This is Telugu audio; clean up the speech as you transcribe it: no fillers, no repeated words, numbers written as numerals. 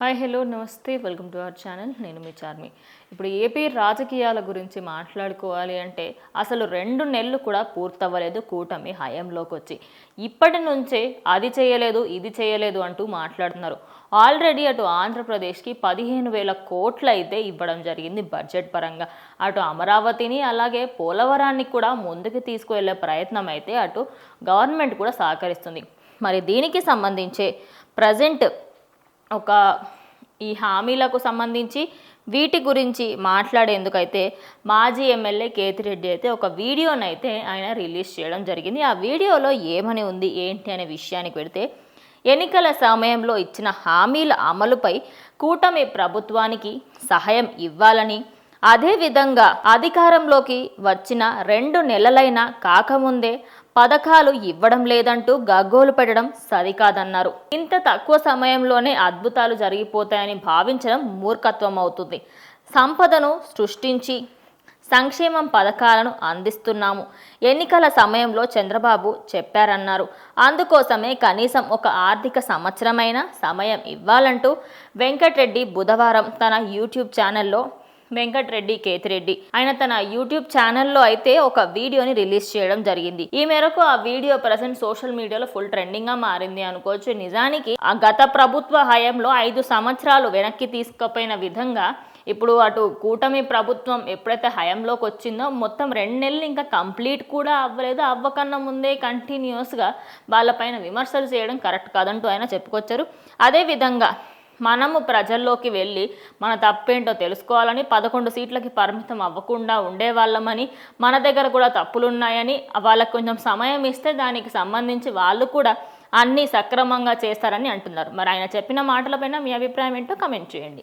హాయ్ హలో నమస్తే వెల్కమ్ టు అవర్ ఛానల్. నేను మీ చార్మి. ఇప్పుడు ఏపీ రాజకీయాల గురించి మాట్లాడుకోవాలి అంటే అసలు 2 నెలలు కూడా పూర్తవ్వలేదు కూటమి హయాంలోకి వచ్చి. ఇప్పటి నుంచే అది చేయలేదు ఇది చేయలేదు అంటూ మాట్లాడుతున్నారు. ఆల్రెడీ అటు ఆంధ్రప్రదేశ్కి 15,000 కోట్లు అయితే ఇవ్వడం జరిగింది బడ్జెట్ పరంగా. అటు అమరావతిని అలాగే పోలవరాన్ని కూడా ముందుకు తీసుకువెళ్ళే ప్రయత్నం అయితే అటు గవర్నమెంట్ కూడా సహకరిస్తుంది. మరి దీనికి సంబంధించే ప్రజెంట్ ఈ హామీలకు సంబంధించి వీటి గురించి మాట్లాడేందుకైతే మాజీ ఎమ్మెల్యే కేతిరెడ్డి అయితే ఒక వీడియోనైతే ఆయన రిలీజ్ చేయడం జరిగింది. ఆ వీడియోలో ఏమని ఉంది ఏంటి అనే విషయానికి వెళితే, ఎన్నికల సమయంలో ఇచ్చిన హామీల అమలుపై కూటమి ప్రభుత్వానికి సహాయం ఇవ్వాలని, అదేవిధంగా అధికారంలోకి వచ్చిన 2 నెలలైనా కాకముందే పథకాలు ఇవ్వడం లేదంటూ గగ్గోలు పెట్టడం సరికాదన్నారు. ఇంత తక్కువ సమయంలోనే అద్భుతాలు జరిగిపోతాయని భావించడం మూర్ఖత్వం అవుతుంది. సంపదను సృష్టించి సంక్షేమం పథకాలను అందిస్తున్నాము. ఎన్నికల సమయంలో చంద్రబాబు చెప్పారన్నారు. అందుకోసమే కనీసం ఒక ఆర్థిక సంవత్సరమైన సమయం ఇవ్వాలంటూ వెంకటరెడ్డి బుధవారం తన యూట్యూబ్ ఛానల్లో వెంకటరెడ్డి కేతిరెడ్డి ఆయన తన యూట్యూబ్ ఛానల్లో అయితే ఒక వీడియోని రిలీజ్ చేయడం జరిగింది. ఈ మేరకు ఆ వీడియో ప్రజెంట్ సోషల్ మీడియాలో ఫుల్ ట్రెండింగ్ గా మారింది అనుకోవచ్చు. నిజానికి ఆ గత ప్రభుత్వ హయాంలో 5 సంవత్సరాలు వెనక్కి తీసుకుపోయిన విధంగా ఇప్పుడు అటు కూటమి ప్రభుత్వం ఎప్పుడైతే హయాంలోకి వచ్చిందో మొత్తం 2 నెలలు ఇంకా కంప్లీట్ కూడా అవ్వలేదు. అవ్వకన్నా ముందే కంటిన్యూస్గా వాళ్ళపైన విమర్శలు చేయడం కరెక్ట్ కాదంటూ ఆయన చెప్పుకొచ్చారు. అదేవిధంగా మనము ప్రజల్లోకి వెళ్ళి మన తప్పేంటో తెలుసుకోవాలని, 11 సీట్లకి పరిమితం అవ్వకుండా ఉండేవాళ్ళమని, మన దగ్గర కూడా తప్పులున్నాయని, వాళ్ళకు కొంచెం సమయం ఇస్తే దానికి సంబంధించి వాళ్ళు కూడా అన్నీ సక్రమంగా చేస్తారని అంటున్నారు. మరి ఆయన చెప్పిన మాటలపైన మీ అభిప్రాయం ఏంటో కమెంట్ చేయండి.